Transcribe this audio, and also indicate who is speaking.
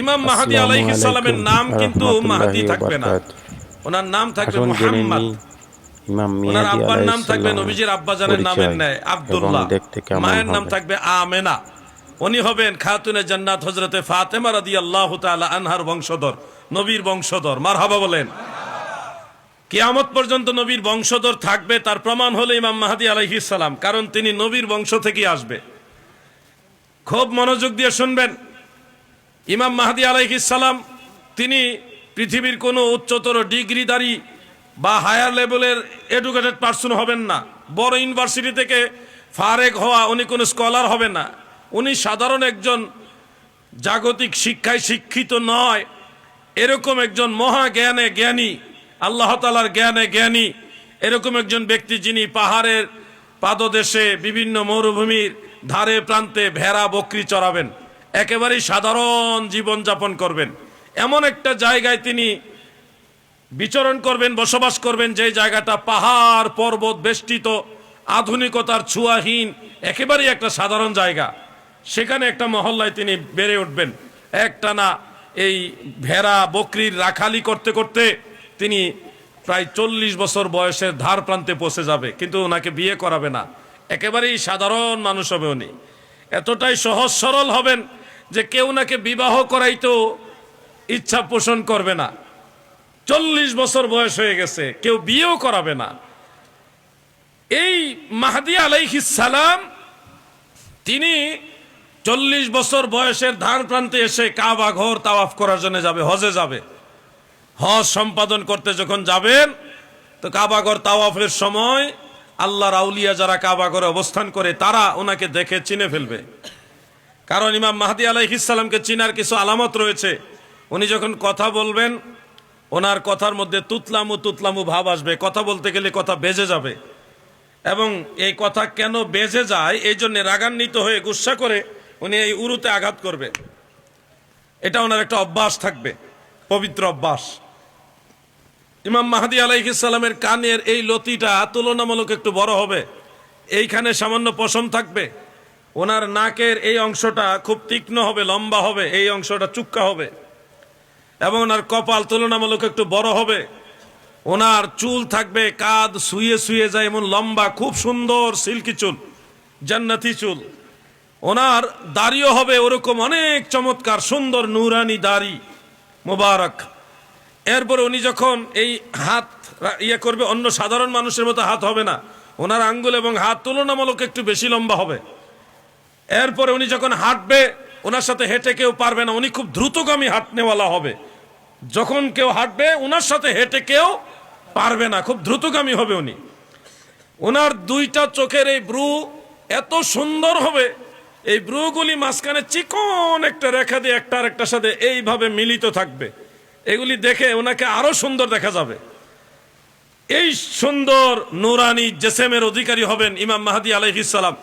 Speaker 1: ইমাম মাহদী
Speaker 2: আসসালামু
Speaker 1: আলাইহিস সালামের
Speaker 2: আলাইকুম
Speaker 1: নাম কিন্তু মাহদী
Speaker 2: রহমতুল্লাহি ওয়া
Speaker 1: থাকবে না,
Speaker 2: বারাকাতুহু।
Speaker 1: ওনার নাম থাকবে
Speaker 2: আসুন জেনে
Speaker 1: মুহাম্মদ।
Speaker 2: নিই ইমাম
Speaker 1: ওনার
Speaker 2: মেহেদী
Speaker 1: আব্বার নাম
Speaker 2: আলাইহিস
Speaker 1: থাকবে
Speaker 2: সালামের
Speaker 1: নবীজির আব্বাজানের নামের
Speaker 2: পরিচয়
Speaker 1: ন্যায়
Speaker 2: এবং
Speaker 1: আব্দুল্লাহ,
Speaker 2: দেখতে কেমন
Speaker 1: মায়ের নাম
Speaker 2: হবে।
Speaker 1: থাকবে আমেনা। উনি হবেন খাতুনে জান্নাত হযরতে ফাতেমা রাদিয়াল্লাহু তাআলা আনহার বংশধর, নবীর বংশধর। মারহাবা বলেন। কিয়ামত পর্যন্ত নবীর বংশধর থাকবে তার প্রমাণ হলো ইমাম মাহদী আলাইহিস সালাম, কারণ তিনি নবীর বংশ থেকে আসবে। খুব মনোযোগ দিয়ে শুনবেন। ইমাম মাহদী আলাইহিস সালাম তিনি পৃথিবীর কোনো উচ্চতর ডিগ্রিধারী বা হায়ার লেভেলের এডুকেটেড পার্সন হবেন না। বড় ইউনিভার্সিটি থেকে ফারেক হওয়া উনি কোনো স্কলার হবেন না। উনি সাধারণ একজন, জাগতিক শিক্ষায় শিক্ষিত নয়, এরকম একজন মহা জ্ঞানে জ্ঞানী, আল্লাহ তাআলার জ্ঞানে জ্ঞানী, এরকম একজন ব্যক্তি যিনি পাহাড়ের পাদদেশে বিভিন্ন মরুভূমির ধারে প্রান্তে ভেড়া বকরি চড়াবেন, একেবারেই সাধারণ জীবন যাপন করবেন। এমন একটা জায়গায় তিনি বিচরণ করবেন, বসবাস করবেন, যে জায়গাটা পাহাড় পর্বত বেষ্টিত, আধুনিকতার ছোঁয়াহীন, একেবারেই একটা সাধারণ জায়গা। সেখানে একটা মহল্লায় তিনি বেড়ে উঠবেন। একটানা এই ভেড়া বকরির রাখালি করতে করতে তিনি প্রায় 40 বছর বয়সের ধার প্রান্তে পৌঁছে যাবে, কিন্তু ওনাকে বিয়ে করাবে না। একেবারেই সাধারণ মানুষ হবে উনি। এতটাই সহজ সরল হবেন যে কেউ ওনাকে বিবাহ করাইতেও ইচ্ছা পোষণ করবে না। 40 বছর বয়স হয়ে গেছে, কেউ বিয়েও করাবে না। এই মাহদী আলাইহিস সালাম তিনি 40 বছর বয়সের ধার প্রান্তে এসে কাবা ঘর তাওয়াফ করার জন্য যাবে, হজে যাবে। হজ সম্পাদন করতে যখন যাবেন তো কাবা ঘর তাওয়াফের সময় আল্লাহর আউলিয়া যারা কাবা ঘরে অবস্থান করে তারা ওনাকে দেখে চিনে ফেলবে। কারণ ইমাম মাহদী আলাইহিস সালামকে চিনার কিছু আলামত রয়েছে। উনি যখন কথা বলবেন ওনার কথার মধ্যে তুতলামু তুতলামু ভাব আসবে, কথা বলতে গেলে কথা বেজে যাবে। এবং এই কথা কেন বেজে যায় এই জন্য রাগান্বিত হয়ে গুসা করে উনি এই উরুতে আঘাত করবে। এটা ওনার একটা অভ্যাস থাকবে, পবিত্র অভ্যাস। ইমাম মাহদী আলাইহিস সালামের কানের এই লতিটা তুলনামূলক একটু বড় হবে, এইখানে সামান্য পশম থাকবে। ওনার নাকের এই অংশটা খুব তীক্ষ্ণ হবে, লম্বা হবে, এই অংশটা চুক্কা হবে। এবং ওনার কপাল তুলনামূলক একটু বড় হবে। ওনার চুল থাকবে কাঁধ শুয়ে শুয়ে যায় এমন লম্বা, খুব সুন্দর সিল্কি চুল, জান্নাতি চুল। ওনার দাড়িও হবে ওরকম অনেক চমৎকার সুন্দর নুরানি দাড়ি মোবারক। এরপর উনি যখন এই হাত ইয়ে করবে, অন্য সাধারণ মানুষের মতো হাত হবে না, ওনার আঙ্গুল এবং হাত তুলনামূলক একটু বেশি লম্বা হবে। এরপরে উনি যখন হাঁটবে ওনার সাথে হেঁটে কেউ পারবে না, উনি খুব দ্রুতগামী হাঁটনেওয়ালা হবে। যখন কেউ হাঁটবে ওনার সাথে হেঁটে কেউ পারবে না, খুব দ্রুতগামী হবে উনি। ওনার দুইটা চোখের এই ব্রু এত সুন্দর হবে, এই ব্রুগুলি মাঝখানে চিকন একটা রেখা দিয়ে একটা আরেকটার সাথে এইভাবে মিলিত থাকবে। এগুলি দেখে ওনাকে আরো সুন্দর দেখা যাবে। এই সুন্দর নুরানি জেসেমের অধিকারী হবেন ইমাম মাহদী আলাইহিস সালাম।